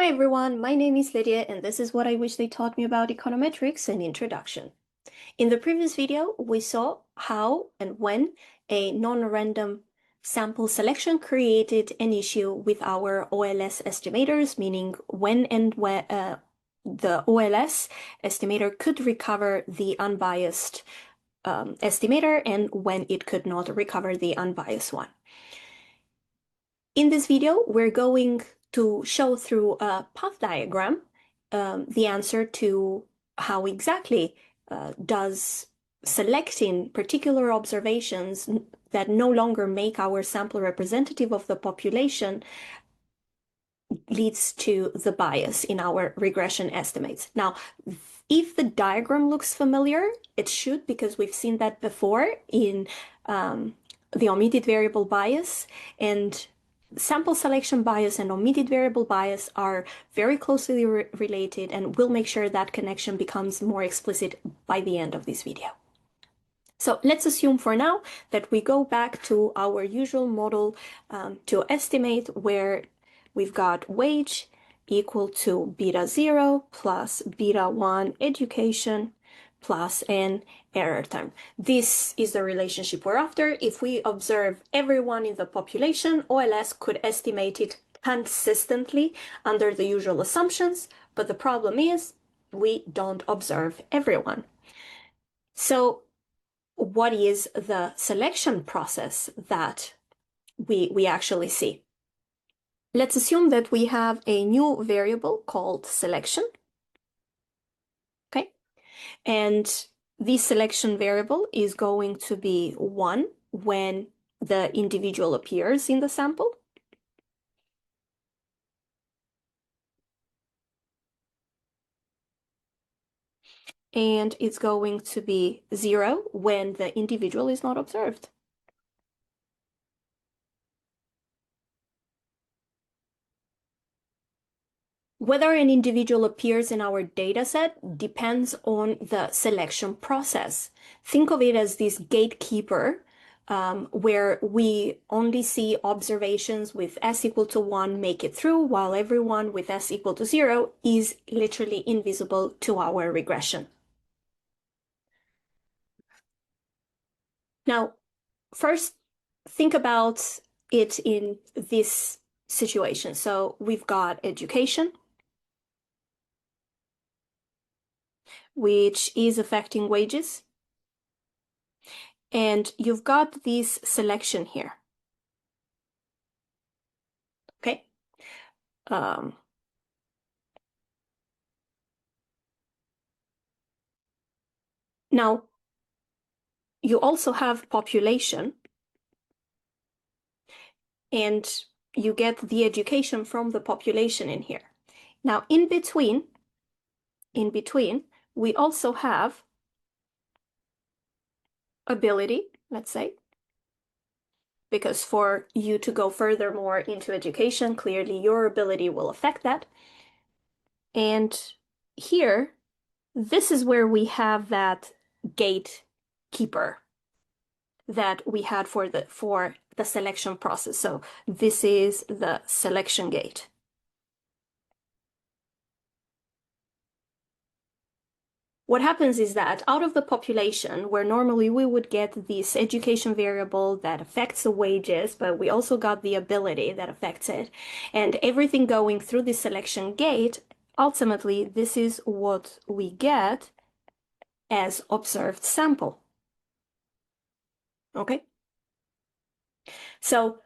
Hi everyone, my name is Lydia and this is what I wish they taught me about econometrics and introduction. In the previous video, we saw how and when a non-random sample selection created an issue with our OLS estimators, meaning when and where the OLS estimator could recover the unbiased estimator and when it could not recover the unbiased one. In this video, we're going to show through a path diagram the answer to how exactly does selecting particular observations that no longer make our sample representative of the population leads to the bias in our regression estimates. Now, if the diagram looks familiar, it should, because we've seen that before in the omitted variable bias, and sample selection bias and omitted variable bias are very closely related, and we'll make sure that connection becomes more explicit by the end of this video. So let's assume for now that we go back to our usual model to estimate, where we've got wage equal to beta 0 plus beta 1 education plus an error term. This is the relationship we're after. If we observe everyone in the population, OLS could estimate it consistently under the usual assumptions, but the problem is we don't observe everyone. So what is the selection process that we actually see? Let's assume that we have a new variable called selection. Okay, and this selection variable is going to be 1 when the individual appears in the sample. And it's going to be 0 when the individual is not observed. Whether an individual appears in our dataset depends on the selection process. Think of it as this gatekeeper where we only see observations with s equal to 1 make it through, while everyone with s equal to 0 is literally invisible to our regression. Now, first, think about it in this situation. So we've got education, which is affecting wages. And you've got this selection here. Okay. Now, you also have population, and you get the education from the population in here. Now, in between, we also have ability, let's say, because for you to go furthermore into education, clearly your ability will affect that. And here, this is where we have that gatekeeper that we had for the selection process. So this is the selection gate. What happens is that out of the population, where normally we would get this education variable that affects the wages, but we also got the ability that affects it, and everything going through the selection gate, ultimately, this is what we get as observed sample. Okay? So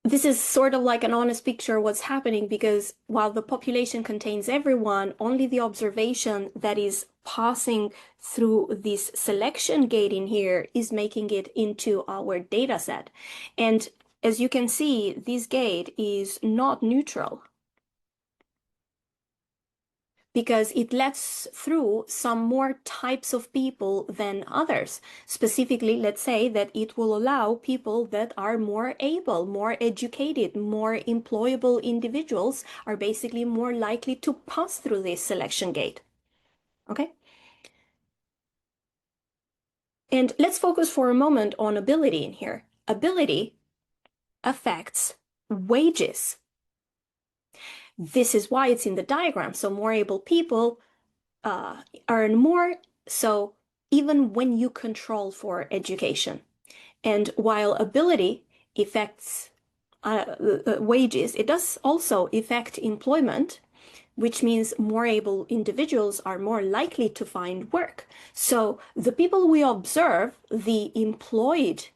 this is sort of like an honest picture of what's happening, because while the population contains everyone, only the observation that is passing through this selection gate in here is making it into our data set. And as you can see, this gate is not neutral, because it lets through some more types of people than others. Specifically, let's say that it will allow people that are more able, more educated, more employable individuals are basically more likely to pass through this selection gate. Okay? And let's focus for a moment on ability in here. Ability affects wages. This is why it's in the diagram. So more able people earn more. So even when you control for education, and while ability affects wages, it does also affect employment, which means more able individuals are more likely to find work. So the people we observe, the employed,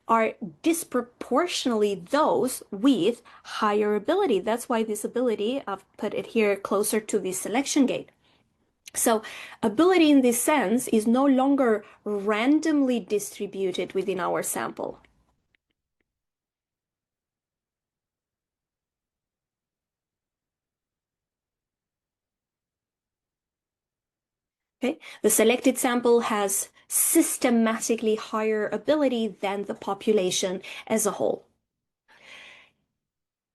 are disproportionately those with higher ability. That's why this ability, I've put it here closer to the selection gate. So ability in this sense is no longer randomly distributed within our sample. Okay? The selected sample has systematically higher ability than the population as a whole.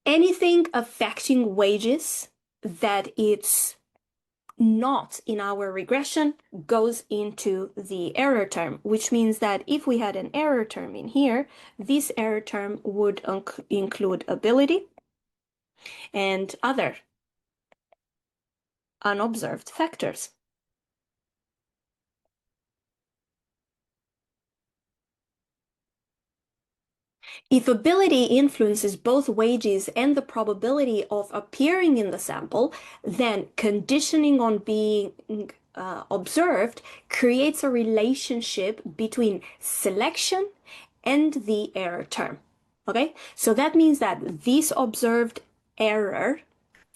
Anything affecting wages that it's not in our regression goes into the error term, which means that if we had an error term in here, this error term would include ability and other unobserved factors. If ability influences both wages and the probability of appearing in the sample, then conditioning on being observed creates a relationship between selection and the error term. Okay, so that means that this observed error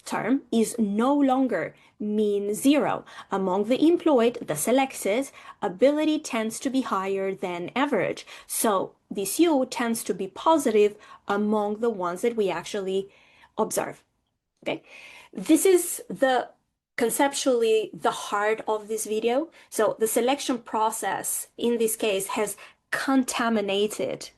term is no longer mean zero. Among the employed, the selected, ability tends to be higher than average. So this U tends to be positive among the ones that we actually observe. Okay, this is the conceptually the heart of this video. So the selection process in this case has contaminated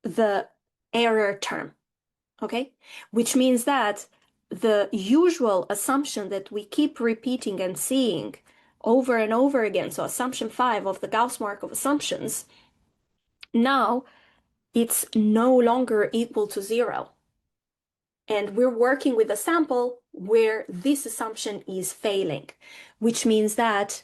the error term. Okay, which means that the usual assumption that we keep repeating and seeing over and over again, so assumption 5 of the Gauss Markov assumptions, now it's no longer equal to 0. And we're working with a sample where this assumption is failing, which means that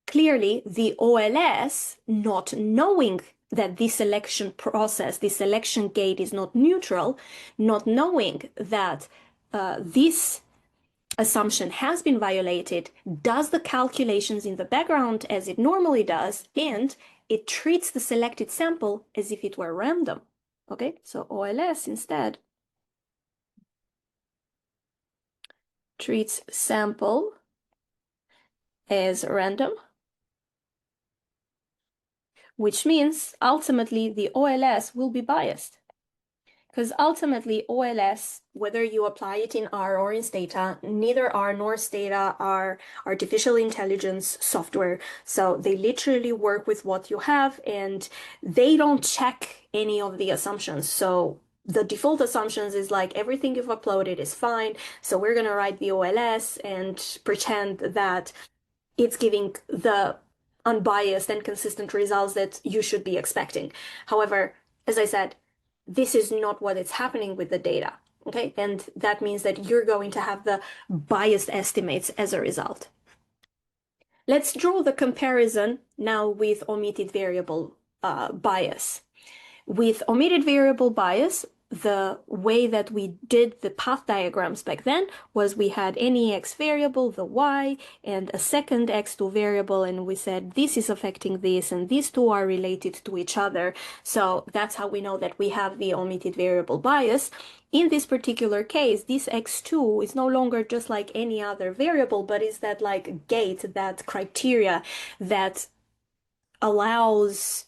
clearly the OLS, not knowing that this selection process, this selection gate is not neutral, not knowing that this assumption has been violated, does the calculations in the background as it normally does, and it treats the selected sample as if it were random. Okay, so OLS instead treats sample as random, which means ultimately the OLS will be biased. Because ultimately, OLS, whether you apply it in R or in Stata, neither R nor Stata are artificial intelligence software. So they literally work with what you have and they don't check any of the assumptions. So the default assumptions is like everything you've uploaded is fine. So we're going to write the OLS and pretend that it's giving the unbiased and consistent results that you should be expecting. However, as I said, this is not what is happening with the data. Okay, and that means that you're going to have the biased estimates as a result. Let's draw the comparison now with omitted variable bias. With omitted variable bias, the way that we did the path diagrams back then was we had any x variable, the y, and a second x2 variable, and we said this is affecting this, and these two are related to each other. So that's how we know that we have the omitted variable bias. In this particular case, this x2 is no longer just like any other variable, but is that like gate, that criteria that allows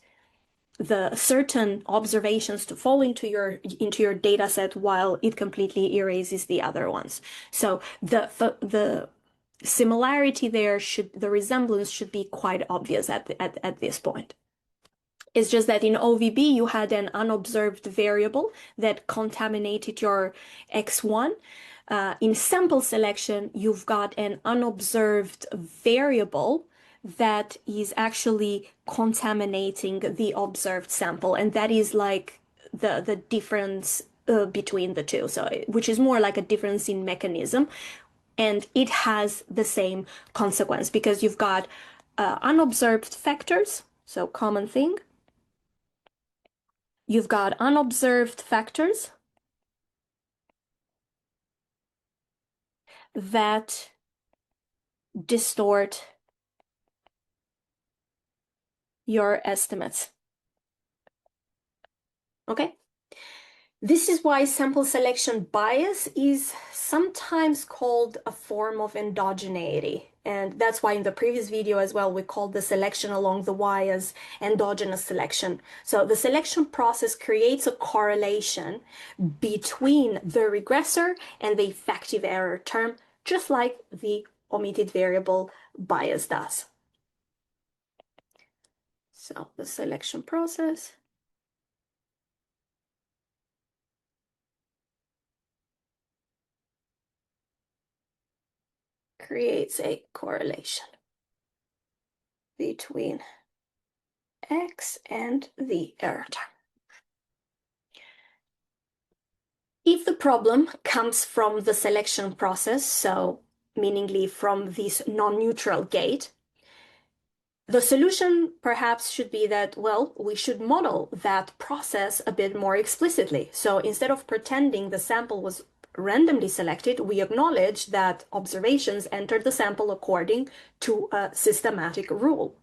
the certain observations to fall into your data set while it completely erases the other ones. So the similarity there the resemblance should be quite obvious at this point. It's just that in OVB you had an unobserved variable that contaminated your X1. In sample selection, you've got an unobserved variable that is actually contaminating the observed sample. And that is like the difference between the two, so which is more like a difference in mechanism, and it has the same consequence because you've got unobserved factors, so common thing. You've got unobserved factors that distort your estimates. Okay? This is why sample selection bias is sometimes called a form of endogeneity. And that's why in the previous video as well, we called the selection along the Y as endogenous selection. So the selection process creates a correlation between the regressor and the effective error term, just like the omitted variable bias does. So the selection process creates a correlation between X and the error term. If the problem comes from the selection process, so meaningly from this non-neutral gate, the solution perhaps should be that, well, we should model that process a bit more explicitly. So instead of pretending the sample was randomly selected, we acknowledge that observations entered the sample according to a systematic rule.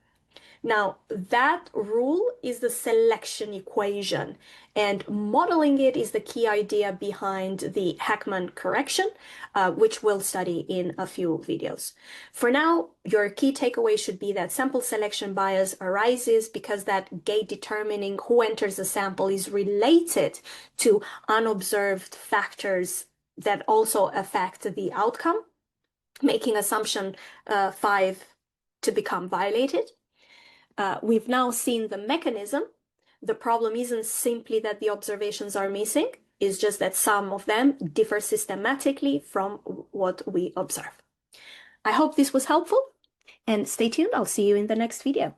Now, that rule is the selection equation, and modeling it is the key idea behind the Heckman correction, which we'll study in a few videos. For now, your key takeaway should be that sample selection bias arises because that gate determining who enters the sample is related to unobserved factors that also affect the outcome, making assumption 5 to become violated. We've now seen the mechanism. The problem isn't simply that the observations are missing, it's just that some of them differ systematically from what we observe. I hope this was helpful, and stay tuned. I'll see you in the next video.